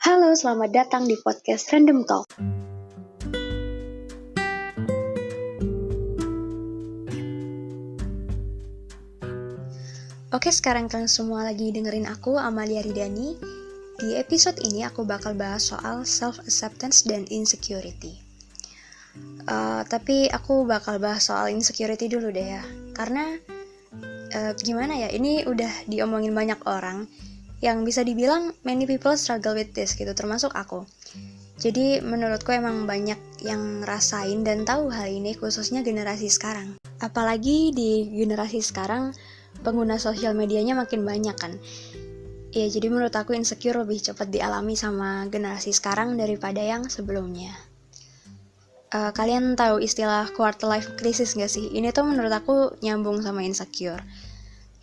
Halo, selamat datang di podcast Random Talk. Oke, sekarang kalian semua lagi dengerin aku, Amalia Ridani. Di episode ini aku bakal bahas soal self-acceptance dan insecurity. Tapi aku bakal bahas soal insecurity dulu deh ya. Karena gimana ya, ini udah diomongin banyak orang yang bisa dibilang many people struggle with this gitu, termasuk aku. Jadi menurutku emang banyak yang ngerasain dan tahu hal ini, khususnya generasi sekarang. Apalagi di generasi sekarang pengguna sosial medianya makin banyak kan. Ya jadi menurut aku insecure lebih cepat dialami sama generasi sekarang daripada yang sebelumnya. Kalian tahu istilah quarter life crisis gak sih? Ini tuh menurut aku nyambung sama insecure.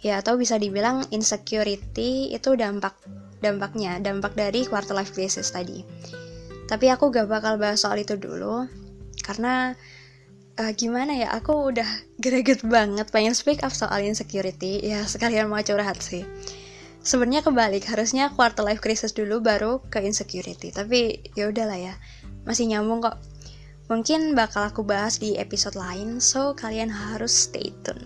Ya, atau bisa dibilang insecurity itu dampak dari quarter life crisis tadi. Tapi aku gak bakal bahas soal itu dulu, karena gimana ya, aku udah greget banget pengen speak up soal insecurity. Ya sekalian mau curhat sih. Sebenarnya kebalik, harusnya quarter life crisis dulu baru ke insecurity. Tapi ya udahlah ya, masih nyambung kok. Mungkin bakal aku bahas di episode lain, so kalian harus stay tune.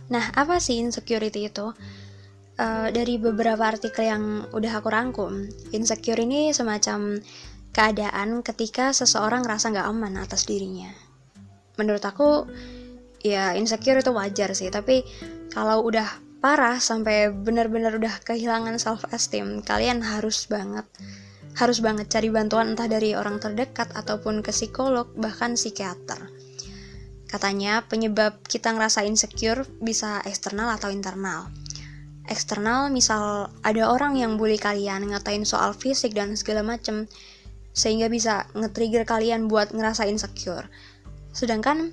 Nah, apa sih insecurity itu? Dari beberapa artikel yang udah aku rangkum, insecure ini semacam keadaan ketika seseorang ngerasa gak aman atas dirinya. Menurut aku, ya insecure itu wajar sih, tapi kalau udah parah sampai benar-benar udah kehilangan self-esteem, kalian harus banget cari bantuan entah dari orang terdekat ataupun ke psikolog, bahkan psikiater. Katanya penyebab kita ngerasa insecure bisa eksternal atau internal. Eksternal misal ada orang yang bully kalian, ngatain soal fisik dan segala macem, sehingga bisa nge-trigger kalian buat ngerasa insecure. Sedangkan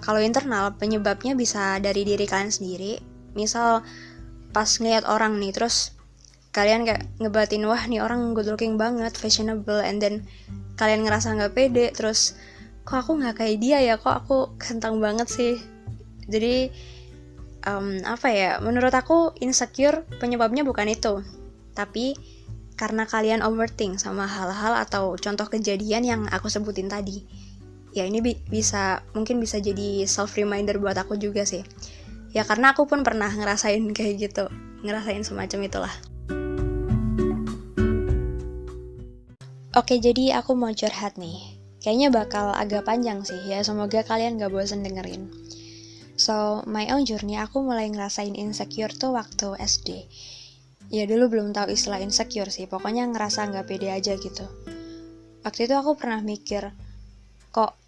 kalau internal penyebabnya bisa dari diri kalian sendiri. Misal pas ngeliat orang nih, terus kalian kayak ngebatin, wah nih orang good looking banget, fashionable, and then kalian ngerasa gak pede, terus kok aku gak kayak dia ya, kok aku ganteng banget sih. Jadi menurut aku insecure penyebabnya bukan itu, tapi karena kalian overthink sama hal-hal atau contoh kejadian yang aku sebutin tadi. Ya ini mungkin bisa jadi self reminder buat aku juga sih. Ya karena aku pun pernah ngerasain kayak gitu, ngerasain semacam itulah. Oke, jadi aku mau curhat nih. Kayaknya bakal agak panjang sih ya, semoga kalian gak bosan dengerin. So, my own journey, aku mulai ngerasain insecure tuh waktu SD. Ya dulu belum tahu istilah insecure sih, pokoknya ngerasa gak pede aja gitu. Waktu itu aku pernah mikir, kok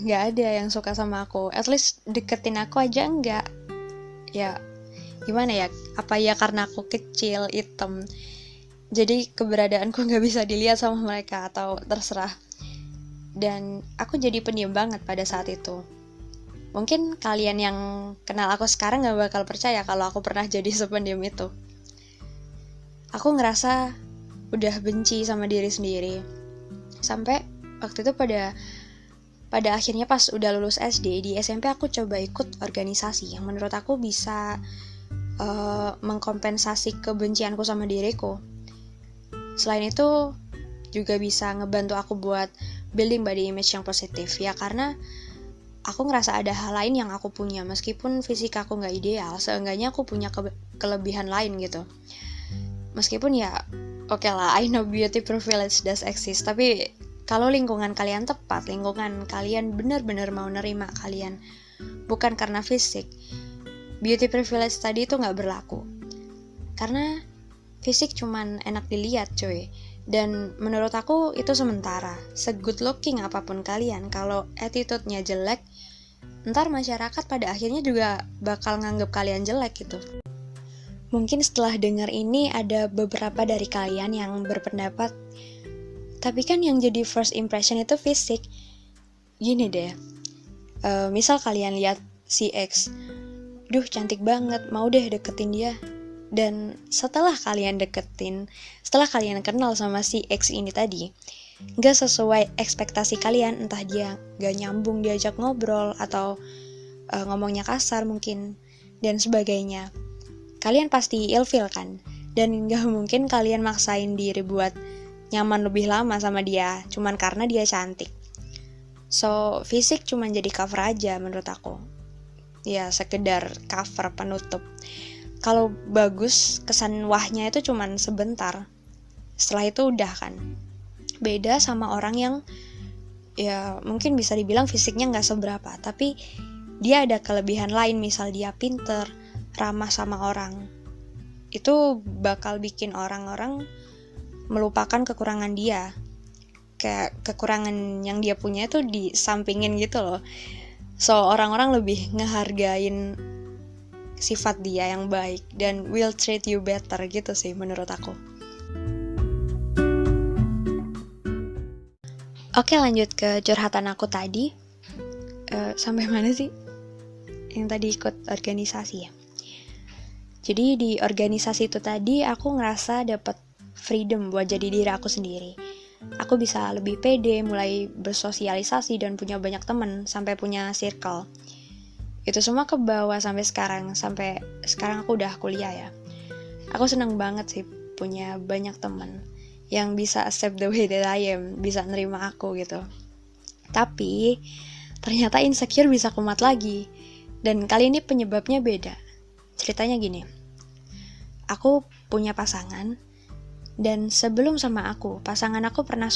gak ada yang suka sama aku, at least deketin aku aja enggak. Ya, gimana ya, apa ya karena aku kecil, hitam, jadi keberadaanku gak bisa dilihat sama mereka atau terserah. Dan aku jadi pendiam banget pada saat itu. Mungkin kalian yang kenal aku sekarang gak bakal percaya kalau aku pernah jadi sependiam itu. Aku ngerasa udah benci sama diri sendiri. Sampai waktu itu pada akhirnya pas udah lulus SD, di SMP aku coba ikut organisasi yang menurut aku bisa mengkompensasi kebencianku sama diriku. Selain itu juga bisa ngebantu aku buat building body image yang positif, ya karena aku ngerasa ada hal lain yang aku punya, meskipun fisik aku gak ideal, seenggaknya aku punya kelebihan lain gitu. Meskipun ya oke lah, I know beauty privilege does exist, tapi kalau lingkungan kalian tepat, lingkungan kalian benar-benar mau nerima kalian, bukan karena fisik, beauty privilege tadi itu gak berlaku. Karena fisik cuman enak dilihat cuy. Dan menurut aku itu sementara. Se-good looking apapun kalian, kalau attitude-nya jelek, ntar masyarakat pada akhirnya juga bakal nganggep kalian jelek gitu. Mungkin setelah dengar ini ada beberapa dari kalian yang berpendapat, tapi kan yang jadi first impression itu fisik. Gini deh, misal kalian lihat si X, duh cantik banget, mau deh deketin dia. Dan setelah kalian kenal sama si X ini tadi, gak sesuai ekspektasi kalian, entah dia gak nyambung diajak ngobrol, atau ngomongnya kasar mungkin, dan sebagainya. kalian pasti ilfeel kan, dan gak mungkin kalian maksain diri buat nyaman lebih lama sama dia cuman karena dia cantik. So fisik cuman jadi cover aja menurut aku, ya sekedar cover penutup. Kalau bagus, kesan wahnya itu cuman sebentar, setelah itu udah kan. Beda sama orang yang ya mungkin bisa dibilang fisiknya gak seberapa, tapi dia ada kelebihan lain, misal dia pinter, ramah sama orang. Itu bakal bikin orang-orang melupakan kekurangan dia. Kayak kekurangan yang dia punya itu disampingin gitu loh. So orang-orang lebih ngehargain sifat dia yang baik dan will treat you better gitu sih menurut aku. Oke, lanjut ke curhatan aku tadi. Sampai mana sih? Yang tadi ikut organisasi ya. Jadi di organisasi itu tadi aku ngerasa dapat freedom buat jadi diri aku sendiri. Aku bisa lebih pede, mulai bersosialisasi dan punya banyak teman, sampai punya circle. Itu semua ke bawah sampai sekarang aku udah kuliah ya. Aku senang banget sih punya banyak teman yang bisa accept the way that I am, bisa nerima aku gitu. Tapi ternyata insecure bisa kumat lagi, dan kali ini penyebabnya beda. Ceritanya gini, aku punya pasangan, dan sebelum sama aku, pasangan aku pernah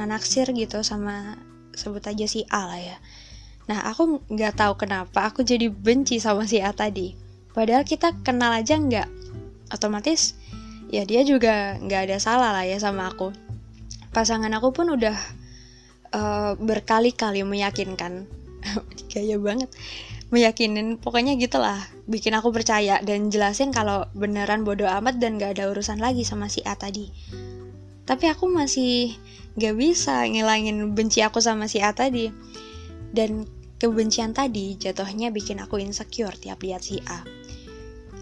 naksir gitu sama, sebut aja si A lah ya. Nah aku gak tahu kenapa aku jadi benci sama si A tadi, padahal kita kenal aja nggak. Otomatis ya dia juga gak ada salah lah ya sama aku. Pasangan aku pun udah berkali-kali meyakinkan gaya banget, meyakinin pokoknya gitulah, bikin aku percaya dan jelasin kalau beneran bodo amat dan gak ada urusan lagi sama si A tadi. Tapi aku masih gak bisa ngilangin benci aku sama si A tadi. Dan kebencian tadi jatuhnya bikin aku insecure tiap lihat si A.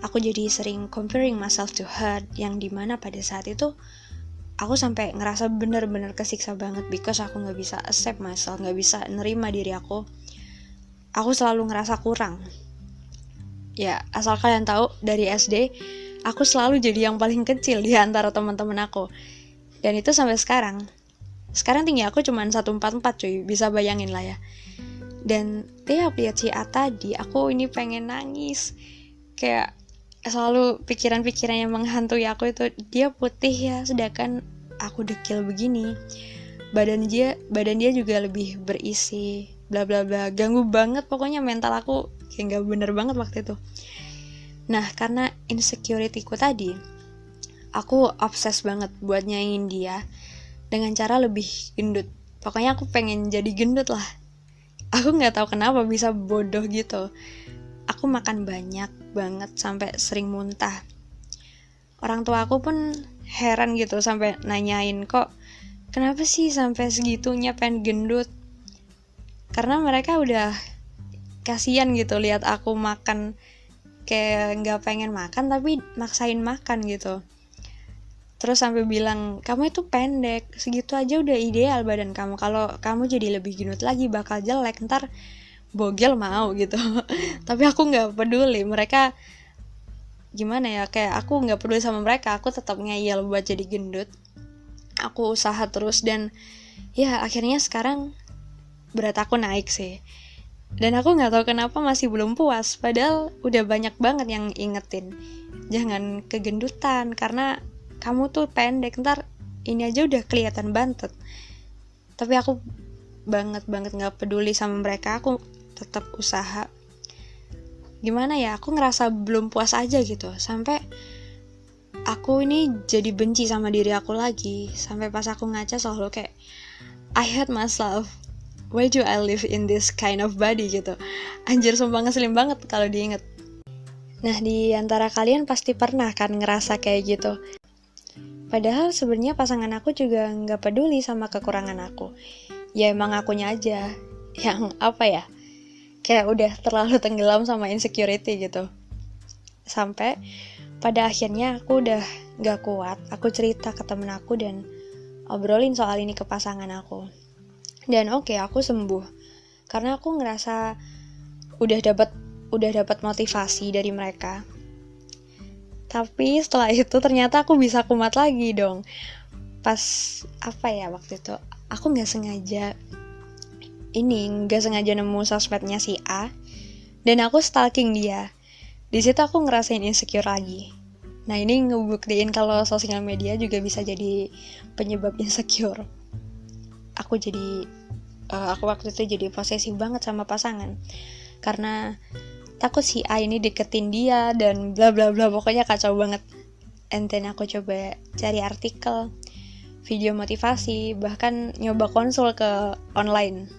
Aku jadi sering comparing myself to her, yang dimana pada saat itu aku sampai ngerasa bener-bener kesiksa banget because aku gak bisa accept myself, gak bisa nerima diri aku. Aku selalu ngerasa kurang. Ya, asal kalian tahu, dari SD aku selalu jadi yang paling kecil di antara teman-teman aku. Dan itu sampai sekarang. Sekarang tinggi aku cuma 144 cuy, bisa bayangin lah ya. Dan tiap lihat si A tadi, aku ini pengen nangis. Kayak selalu pikiran-pikiran yang menghantui aku itu, dia putih ya, sedangkan aku dekil begini. Badan dia juga lebih berisi, bla bla bla. Ganggu banget pokoknya mental aku, kayak gak bener banget waktu itu. Nah, karena insecurity-ku tadi, aku obses banget buat nyaingin dia dengan cara lebih gendut. Pokoknya aku pengen jadi gendut lah. Aku gak tahu kenapa bisa bodoh gitu. Aku makan banyak banget sampai sering muntah. Orang tua aku pun heran gitu, sampai nanyain, kok kenapa sih sampai segitunya pengen gendut? Karena mereka udah kasihan gitu lihat aku makan kayak gak pengen makan tapi maksain makan gitu. Terus sampai bilang, kamu itu pendek, segitu aja udah ideal badan kamu. Kalau kamu jadi lebih gendut lagi bakal jelek, ntar bogel mau gitu. Tapi aku gak peduli, mereka gimana ya, kayak aku gak peduli sama mereka. Aku tetap ngeyel buat jadi gendut. Aku usaha terus dan ya akhirnya sekarang berat aku naik sih. Dan aku gak tahu kenapa masih belum puas, padahal udah banyak banget yang ingetin, jangan kegendutan karena kamu tuh pendek, ntar ini aja udah kelihatan bantet. Tapi aku banget gak peduli sama mereka, aku tetap usaha. Gimana ya, aku ngerasa belum puas aja gitu, sampai aku ini jadi benci sama diri aku lagi. Sampai pas aku ngaca selalu kayak, I hate myself, why do I live in this kind of body gitu. Anjir, sumpah ngeselin banget kalau diinget. Nah, di antara kalian pasti pernah kan ngerasa kayak gitu. Padahal sebenarnya pasangan aku juga gak peduli sama kekurangan aku. Ya emang akunya aja yang apa ya, kayak udah terlalu tenggelam sama insecurity gitu. Sampai pada akhirnya aku udah gak kuat, aku cerita ke temen aku dan obrolin soal ini ke pasangan aku. Dan oke, aku sembuh. Karena aku ngerasa udah dapat motivasi dari mereka. Tapi setelah itu ternyata aku bisa kumat lagi dong. Pas waktu itu aku nggak sengaja nemu sosmednya si A dan aku stalking dia. Di situ aku ngerasain insecure lagi. Nah, ini ngebuktiin kalau sosial media juga bisa jadi penyebab insecure. Aku waktu itu jadi posesif banget sama pasangan karena takut si A ini deketin dia dan bla bla bla, pokoknya kacau banget. And then aku coba cari artikel, video motivasi, bahkan nyoba konsul ke online.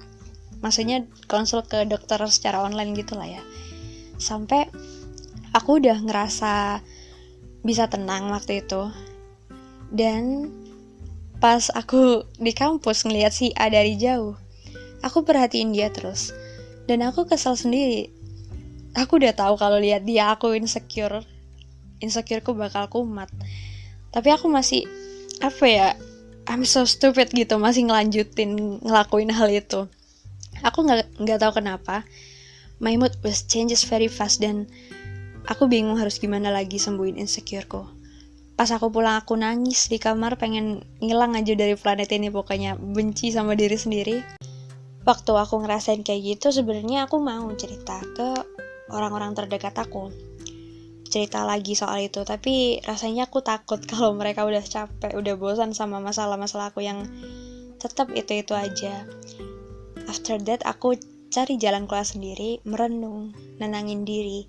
Maksudnya konsul ke dokter secara online gitu lah ya. Sampai aku udah ngerasa bisa tenang waktu itu. Dan pas aku di kampus ngeliat si A dari jauh, aku perhatiin dia terus. Dan aku kesel sendiri. Aku udah tahu kalau lihat dia aku insecureku bakal kumat. Tapi aku masih I'm so stupid gitu, masih ngelakuin hal itu. Aku nggak tahu kenapa. My mood was changes very fast dan aku bingung harus gimana lagi sembuhin insecureku. Pas aku pulang aku nangis di kamar, pengen ngilang aja dari planet ini, pokoknya benci sama diri sendiri. Waktu aku ngerasain kayak gitu, sebenarnya aku mau cerita ke orang-orang terdekat aku. Cerita lagi soal itu, tapi rasanya aku takut kalau mereka udah capek, udah bosan sama masalah-masalah aku yang tetap itu-itu aja. After that, aku cari jalan keluar sendiri, merenung, nenangin diri.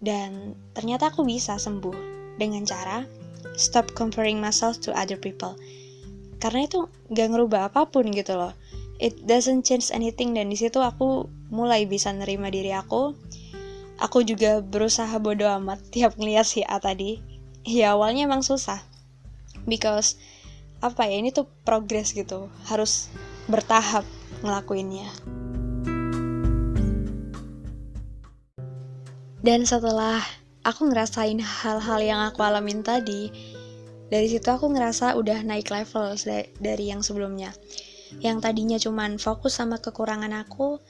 Dan ternyata aku bisa sembuh dengan cara stop comparing myself to other people. Karena itu gak ngerubah apapun gitu loh. It doesn't change anything, dan di situ aku mulai bisa nerima diri aku. Aku juga berusaha bodo amat tiap ngeliat si A tadi. Ya awalnya emang susah. Because ini tuh progress gitu. Harus bertahap ngelakuinnya. Dan setelah aku ngerasain hal-hal yang aku alamin tadi, dari situ aku ngerasa udah naik level dari yang sebelumnya. Yang tadinya cuman fokus sama kekurangan aku,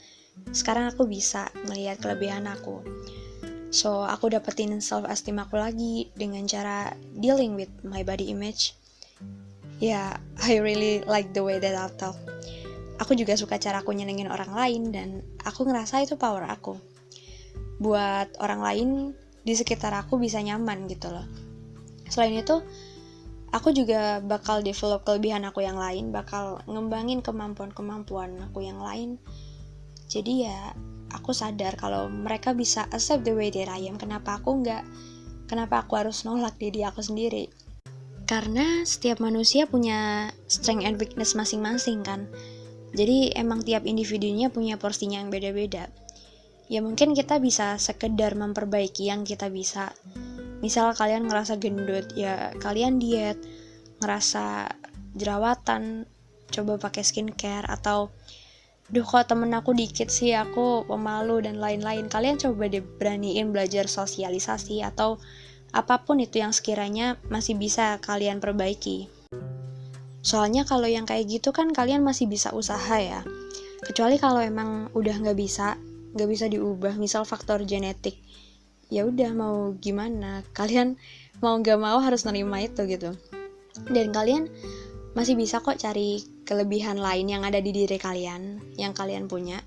sekarang aku bisa ngelihat kelebihan aku. So, aku dapetin self-esteem aku lagi dengan cara dealing with my body image. Yeah, I really like the way that I talk. Aku juga suka cara aku nyenengin orang lain dan aku ngerasa itu power aku. Buat orang lain di sekitar aku bisa nyaman gitu loh. Selain itu, aku juga bakal develop kelebihan aku yang lain, bakal ngembangin kemampuan aku yang lain. Jadi ya, aku sadar kalau mereka bisa accept the way that I am. Kenapa aku enggak? Kenapa aku harus nolak diri aku sendiri? Karena setiap manusia punya strength and weakness masing-masing kan. Jadi emang tiap individunya punya porsinya yang beda-beda. Ya mungkin kita bisa sekedar memperbaiki yang kita bisa. Misal kalian ngerasa gendut, ya kalian diet. Ngerasa jerawatan, coba pakai skincare. Atau kok temen aku dikit sih, aku pemalu dan lain-lain. Kalian coba deh beraniin belajar sosialisasi atau apapun itu yang sekiranya masih bisa kalian perbaiki. Soalnya kalau yang kayak gitu kan kalian masih bisa usaha ya. Kecuali kalau emang udah nggak bisa diubah, misal faktor genetik. Ya udah mau gimana, kalian mau nggak mau harus nerima itu gitu. Dan kalian masih bisa kok cari kelebihan lain yang ada di diri kalian, yang kalian punya.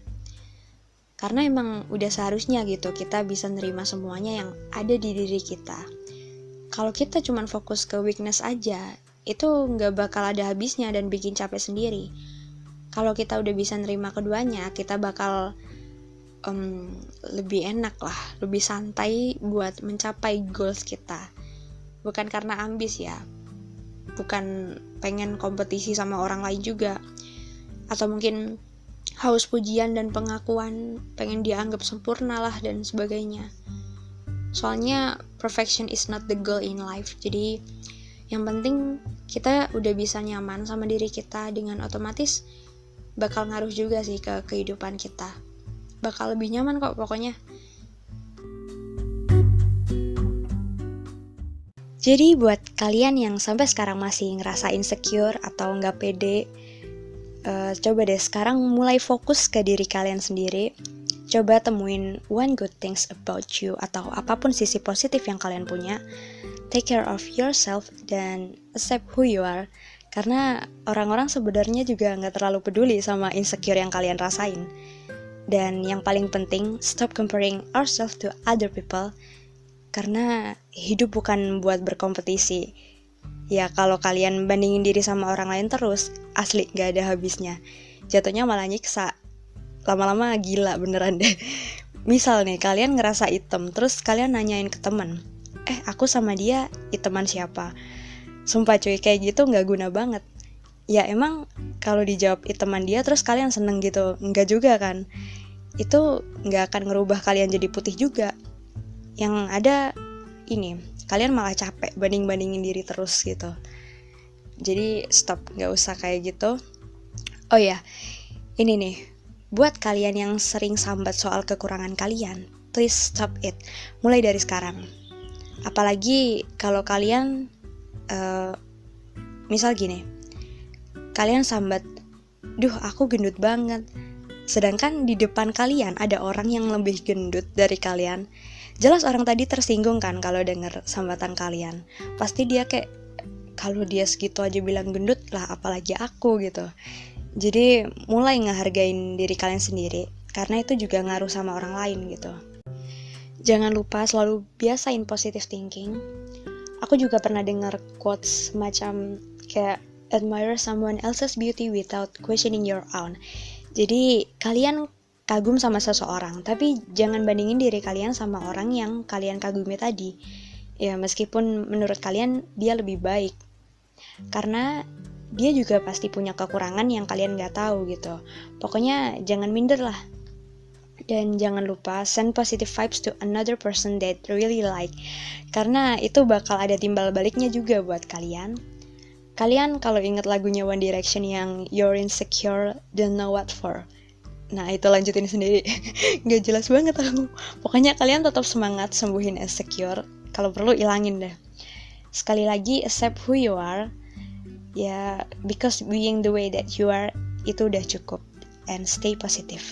Karena emang udah seharusnya gitu kita bisa nerima semuanya yang ada di diri kita. Kalau kita cuma fokus ke weakness aja, itu nggak bakal ada habisnya dan bikin capek sendiri. Kalau kita udah bisa nerima keduanya, kita bakal lebih enak lah, lebih santai buat mencapai goals kita. Bukan karena ambis ya, bukan pengen kompetisi sama orang lain juga, atau mungkin haus pujian dan pengakuan, pengen dianggap sempurna lah dan sebagainya. Soalnya perfection is not the goal in life. Jadi yang penting kita udah bisa nyaman sama diri kita, dengan otomatis bakal ngaruh juga sih ke kehidupan kita. Bakal lebih nyaman kok pokoknya. Jadi buat kalian yang sampai sekarang masih ngerasa insecure atau nggak pede, coba deh sekarang mulai fokus ke diri kalian sendiri. Coba temuin one good things about you atau apapun sisi positif yang kalian punya. Take care of yourself dan accept who you are. Karena orang-orang sebenarnya juga nggak terlalu peduli sama insecure yang kalian rasain. Dan yang paling penting, stop comparing ourselves to other people. Karena hidup bukan buat berkompetisi. Ya kalau kalian bandingin diri sama orang lain terus, asli nggak ada habisnya. Jatuhnya malah nyiksa. Lama-lama gila beneran deh. Misal nih, kalian ngerasa item, terus kalian nanyain ke teman, aku sama dia iteman siapa? Sumpah cuy, kayak gitu gak guna banget. Ya emang kalau dijawab iteman dia terus kalian seneng gitu, enggak juga kan? Itu gak akan ngerubah kalian jadi putih juga. Yang ada ini, kalian malah capek banding-bandingin diri terus gitu. Jadi stop, gak usah kayak gitu. Oh ya, ini nih, buat kalian yang sering sambat soal kekurangan kalian, please stop it. Mulai dari sekarang. Apalagi kalau kalian, misal gini, kalian sambat, duh aku gendut banget. Sedangkan di depan kalian ada orang yang lebih gendut dari kalian. Jelas orang tadi tersinggung kan kalau denger sambatan kalian. Pasti dia kayak, kalau dia segitu aja bilang gendut lah apalagi aku gitu. Jadi mulai ngehargain diri kalian sendiri, karena itu juga ngaruh sama orang lain gitu. Jangan lupa selalu biasain positive thinking. Aku juga pernah dengar quotes macam kayak admire someone else's beauty without questioning your own. Jadi kalian kagum sama seseorang, tapi jangan bandingin diri kalian sama orang yang kalian kagumi tadi. Ya meskipun menurut kalian dia lebih baik, karena dia juga pasti punya kekurangan yang kalian gak tahu gitu. Pokoknya jangan minder lah. Dan jangan lupa send positive vibes to another person that really like. Karena itu bakal ada timbal baliknya juga buat kalian. Kalian kalau inget lagunya One Direction yang You're Insecure, Don't Know What For. Nah itu lanjutin sendiri. Gak jelas banget aku. Pokoknya kalian tetap semangat sembuhin insecure. Kalau perlu ilangin deh. Sekali lagi, accept who you are. Ya, because being the way that you are, itu udah cukup. And stay positive.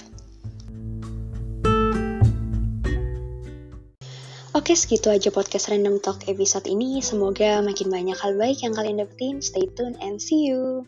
Oke, segitu aja podcast Random Talk episode ini. Semoga makin banyak hal baik yang kalian dapetin. Stay tuned and see you.